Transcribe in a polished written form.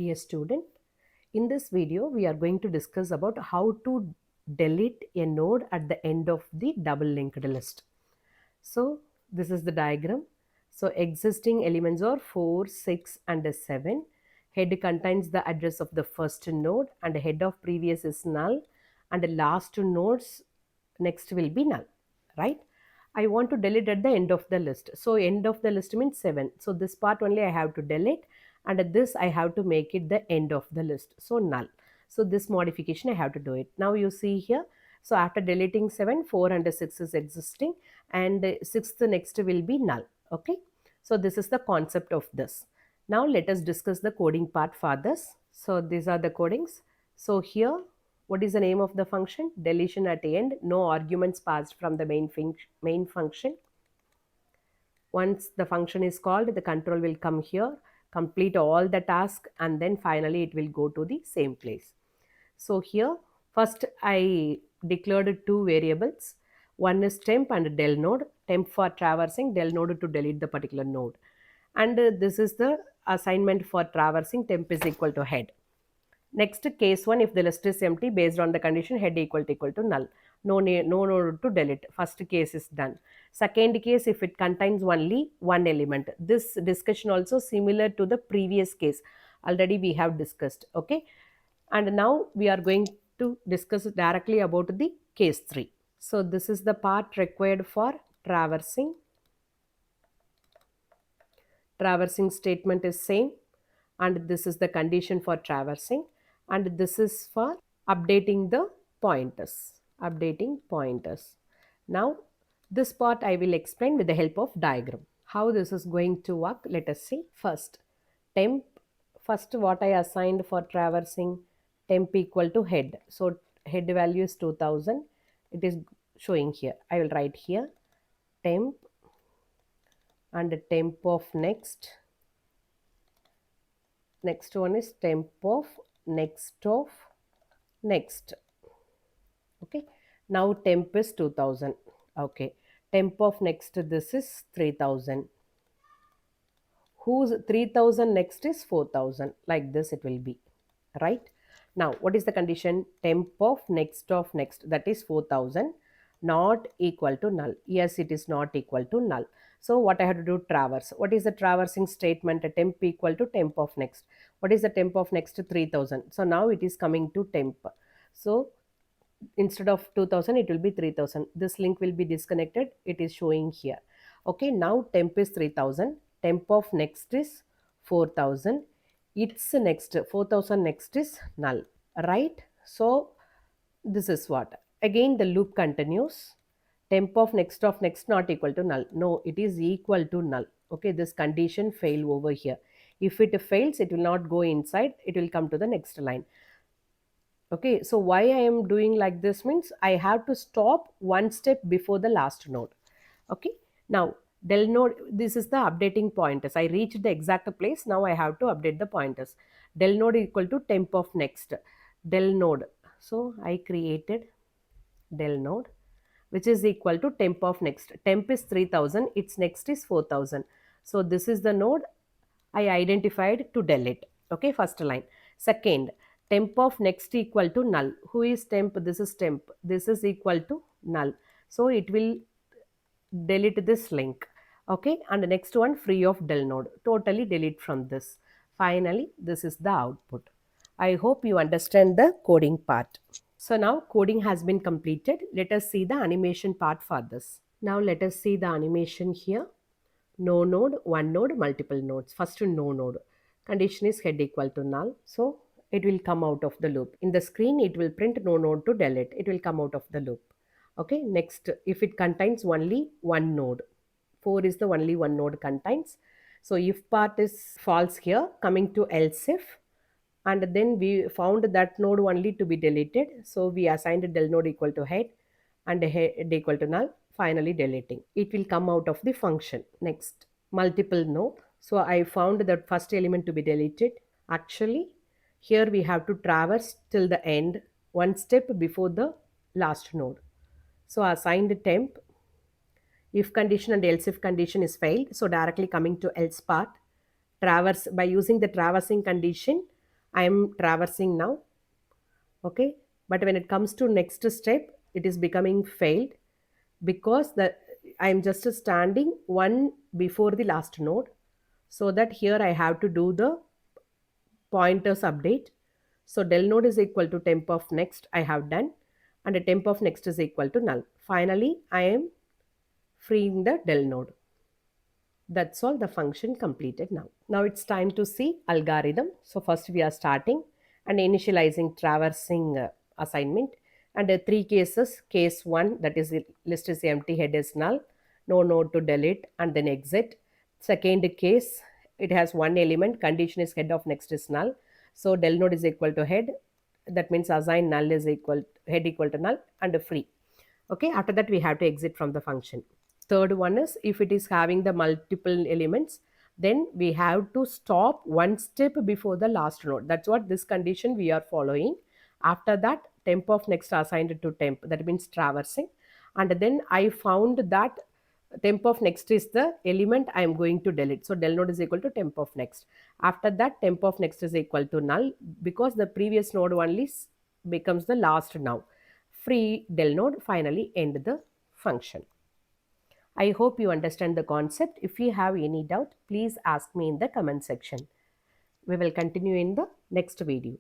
Dear student, in this video we are going to discuss about how to delete a node at the end of the double linked list. So this is the diagram. So existing elements are 4, 6 and 7. Head contains the address of the first node and head of previous is null and the last nodes next will be null, right? I want to delete at the end of the list. So end of the list means 7. So this part only I have to delete and this I have to make it the end of the list. So null. So this modification I have to do it. Now you see here. So after deleting 7, 4 and 6 is existing and 6th next will be null. Okay. So this is the concept of this. Now let us discuss the coding part for this. So these are the codings. So here, what is the name of the function? Deletion at the end. No arguments passed from the main function. Once the function is called, the control will come here, complete all the task, and then finally it will go to the same place. So here, first I declared two variables. One is temp and del node. Temp for traversing, del node to delete the particular node. And this is the assignment for traversing. Temp is equal to head. Next, case 1, if the list is empty based on the condition head equal to null. No node to delete. First case is done. Second case, if it contains only one element. This discussion also similar to the previous case. Already we have discussed. Okay. And now we are going to discuss directly about the case 3. So this is the part required for traversing. Traversing statement is same, and this is the condition for traversing, and this is for updating the pointers. Now this part I will explain with the help of diagram. How this is going to work, let us see. First, temp. First, what I assigned for traversing, temp equal to head. So head value is 2000. It is showing here. I will write here temp and temp of next. Next one is temp of next. Okay. Now temp is 2000. Okay. Temp of next, this is 3000. Whose 3000 next is 4000. Like this it will be. Right. Now what is the condition? Temp of next, that is 4000 not equal to null. Yes, it is not equal to null. So what I have to do? Traverse. What is the traversing statement? A temp equal to temp of next. What is the temp of next? 3000. So now it is coming to temp. So instead of 2000 it will be 3000. This link will be disconnected. It is showing here. Okay, now temp is 3000. Temp of next is 4000. Its next 4000 next is null, right? So this is what, again the loop continues. Temp of next not equal to null. No, it is equal to null. Okay, this condition fail over here. If it fails, it will not go inside, it will come to the next line. Okay, so why I am doing like this means I have to stop one step before the last node. Okay, now del node, this is the updating pointers. I reached the exact place. Now I have to update the pointers. Del node equal to temp of next. Del node. So I created del node which is equal to temp of next. Temp is 3000, its next is 4000. So this is the node I identified to delete. Okay, first line. Second, temp of next equal to null. Who is temp? This is temp. This is equal to null. So it will delete this link. Okay, and the next one, free of del node. Totally delete from this. Finally, this is the output. I hope you understand the coding part. So now coding has been completed. Let us see the animation part for this. Now let us see the animation here. No node, one node, multiple nodes. First no node. Condition is head equal to null. So it will come out of the loop. In the screen, it will print no node to delete. It will come out of the loop. Okay, next, if it contains only one node. 4 is the only one node contains. So if part is false here, coming to else if, and then we found that node only to be deleted. So we assigned del node equal to head and head equal to null, finally deleting. It will come out of the function. Next, multiple node. So I found that first element to be deleted. Actually, here we have to traverse till the end, one step before the last node. So assigned temp, if condition and else if condition is failed. So directly coming to else part, traverse by using the traversing condition, I am traversing now. Okay, but when it comes to next step, it is becoming failed because the I am just standing one before the last node, so that here I have to do the pointers update. So del node is equal to temp of next I have done, and a temp of next is equal to null. Finally, I am freeing the del node. That's all, the function completed now. Now it's time to see algorithm. So first we are starting and initializing traversing assignment. And three cases. Case 1, that is list is empty, head is null, no node to delete, and then exit. Second case, it has one element, condition is head of next is null. So del node is equal to head. That means assign null is equal head equal to null and free. Okay, after that we have to exit from the function. Third one is if it is having the multiple elements, then we have to stop one step before the last node. That's what this condition we are following. After that, temp of next assigned to temp, that means traversing. And then I found that temp of next is the element I am going to delete. So del node is equal to temp of next. After that, temp of next is equal to null because the previous node only becomes the last now. Free del node, finally end the function. I hope you understand the concept. If you have any doubt, please ask me in the comment section. We will continue in the next video.